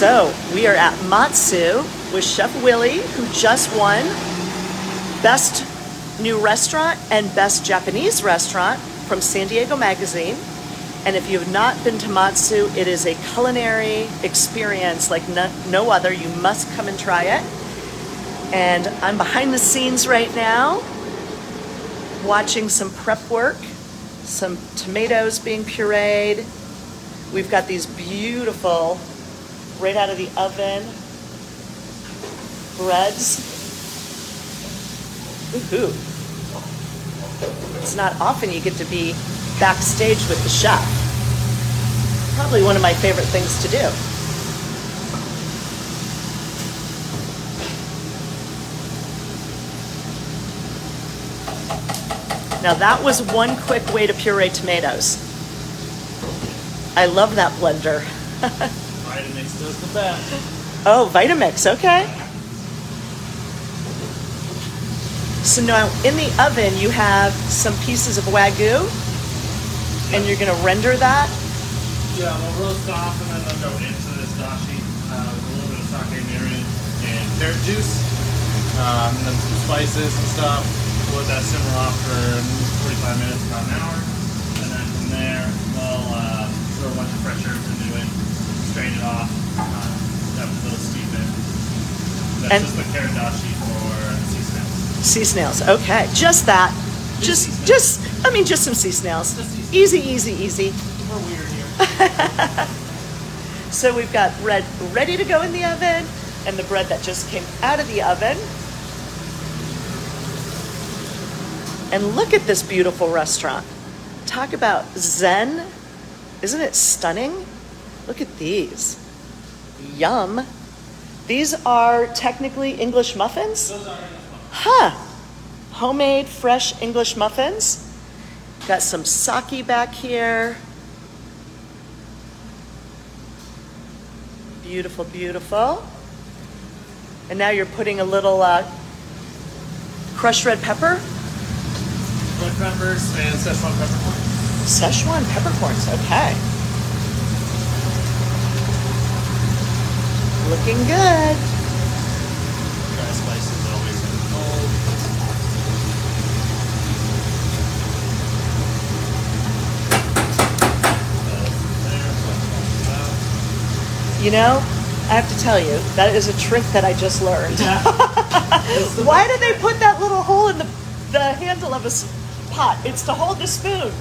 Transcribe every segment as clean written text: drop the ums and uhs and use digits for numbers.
So we are at Matsu with Chef Willie, who just won Best New Restaurant and Best Japanese Restaurant from San Diego Magazine. And if you have not been to Matsu, it is a culinary experience like no other. You must come and try it. And I'm behind the scenes right now, watching some prep work, some tomatoes being pureed. We've got these beautiful, right out of the oven, breads. Woohoo. It's not often you get to be backstage with the chef. Probably one of my favorite things to do. Now that was one quick way to puree tomatoes. I love that blender. Vitamix does the best. Oh, Vitamix, okay. So now in the oven you have some pieces of Wagyu, and you're gonna render that? Yeah, we'll roast off and then they'll go into this dashi with a little bit of sake mirin and carrot juice, and then some spices and stuff. We'll let that simmer off for 45 minutes, about an hour. And then from there, we'll throw a bunch of fresh herbs into it, strain it off, have a little steep it. That's just the carrot dashi for sea snails. Sea snails, okay. Just that. Just some sea snails. Easy, easy, easy. We're weird here. So we've got bread ready to go in the oven, and the bread that just came out of the oven. And look at this beautiful restaurant. Talk about zen. Isn't it stunning? Look at these. Yum. These are technically English muffins? Those are English muffins. Huh. Homemade, fresh English muffins. Got some sake back here. Beautiful, beautiful. And now you're putting a little crushed red pepper. Red peppers and Szechuan peppercorns. Szechuan peppercorns, okay. Looking good. Dry spices always in cold. You know, I have to tell you, that is a trick that I just learned. Yeah. Why do they put that little hole in the handle of a pot? It's to hold the spoon.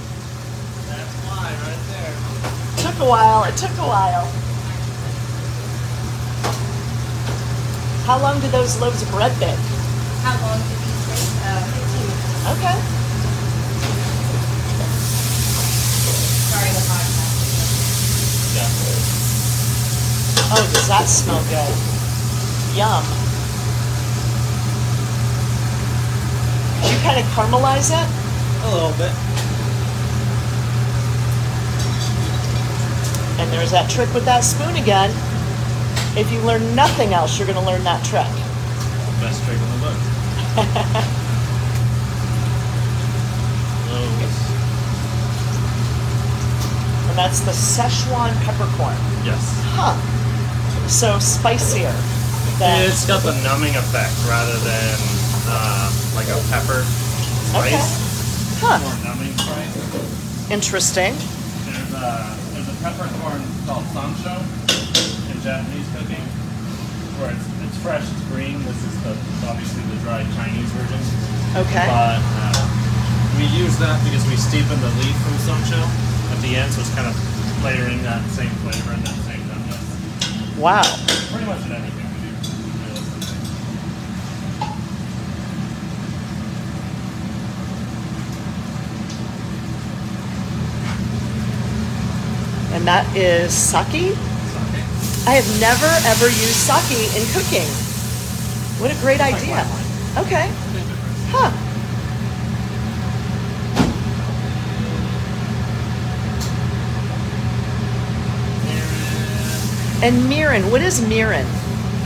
That's why, right there. Took a while. It took a while. How long do those loaves of bread bake? How long did these take? 15 minutes. Okay. Sorry, the podcast. Yeah. Oh, does that smell good? Yum. Did you kind of caramelize it? A little bit. And there's that trick with that spoon again. If you learn nothing else, you're going to learn that trick. Best trick in the book. Those. And that's the Szechuan peppercorn. Yes. Huh. So spicier than... It's got the numbing effect rather than like a pepper spice. Okay. Huh. More numbing spice. Interesting. There's a peppercorn called sancho in Japanese cooking, where it's fresh, it's green. This is obviously the dried Chinese version. Okay. But we use that because we steepen the leaf from sancho at the end, so it's kind of layering that same flavor and that same numbness. Wow. Pretty much in anything we do. Realistically. And that is sake? I have never ever used sake in cooking. What a great idea. Okay. Huh. And mirin, what is mirin?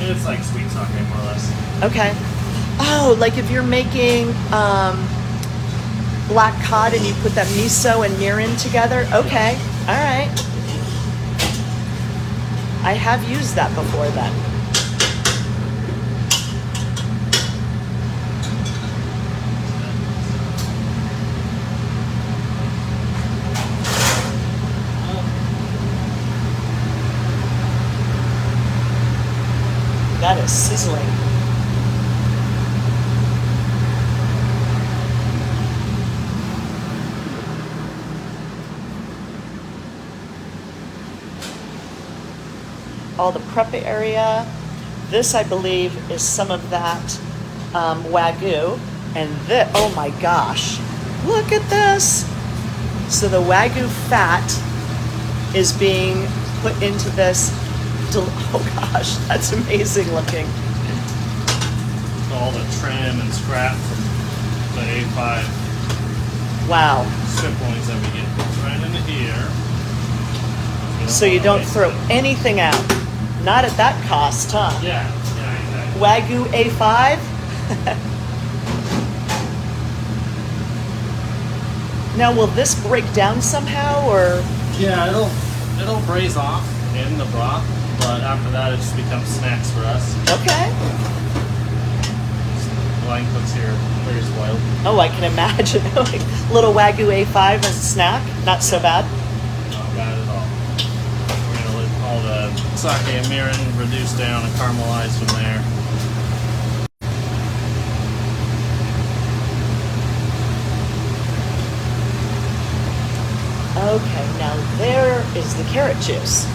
It's like sweet sake, more or less. Okay. Oh, like if you're making black cod and you put that miso and mirin together? Okay. All right. I have used that before then. That is sizzling. All the prep area. This, I believe, is some of that Wagyu. And this, oh my gosh, look at this. So the Wagyu fat is being put into this. Oh gosh, that's amazing looking. All the trim and scrap from the A5 Wow. strip points that we get right into here. So you don't throw anything out. Not at that cost, huh? Yeah, exactly. Wagyu A5. Now, will this break down somehow, or? Yeah, it'll braise off in the broth, but after that it just becomes snacks for us. Okay. Line cooks here very spoiled. Oh, I can imagine. Like little Wagyu A5 as a snack. Not so bad. Not bad at all. We're gonna let all the sake and mirin reduce down and caramelize from there. Okay, now there is the carrot juice.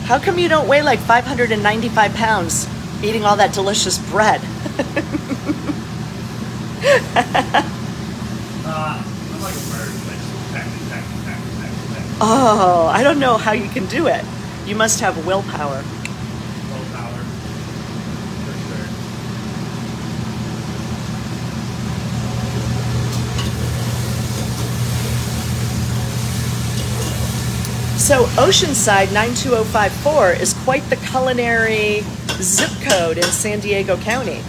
How come you don't weigh like 595 pounds eating all that delicious bread? I'm like a bird. Pack. Oh, I don't know how you can do it. You must have willpower. Willpower. For sure. So Oceanside 92054 is quite the culinary zip code in San Diego County.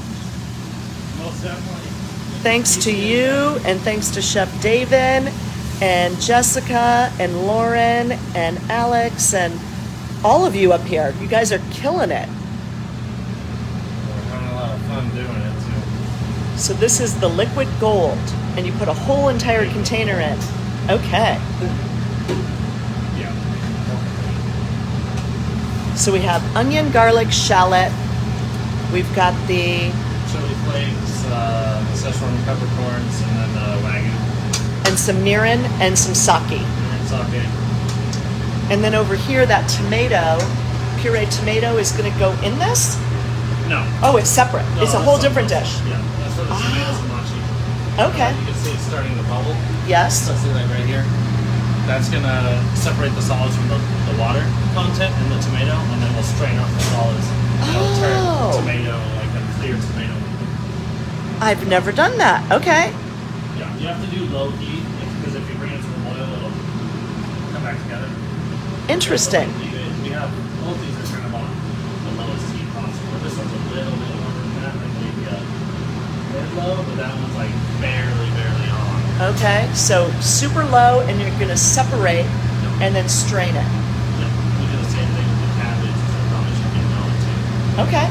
Most definitely. Thanks to you, and thanks to Chef David and Jessica and Lauren and Alex and all of you up here. You guys are killing it. We're having a lot of fun doing it too. So this is the liquid gold, and you put a whole entire container in. Okay. Yeah. So we have onion, garlic, shallot. We've got the Chili flakes, Szechuan peppercorns, and then Wagyu. and some mirin and some sake. And sake. And then over here, that tomato, pureed tomato, is going to go in this? No. Oh, it's separate. No, It's a that's whole something different else. dish. Yeah, that's for the tomatoes and machi. Okay. You can see it's starting to bubble. Yes. So see that right here? That's gonna separate the solids from the water content in the tomato, and then we'll strain off the solids. And it'll turn Oh. tomato, like a clear tomato. I've never done that. Okay. Yeah, you have to do low heat, because if you bring it to the boil, it'll come back together. Interesting. So we have, both these are kind of on the lowest heat possible. This one's a little bit lower than that, like maybe mid-low, but that one's like barely on. Okay. So super low, and you're going to separate and then strain it. Yeah, we do the same thing with the cabbage, so probably should be low too. Okay.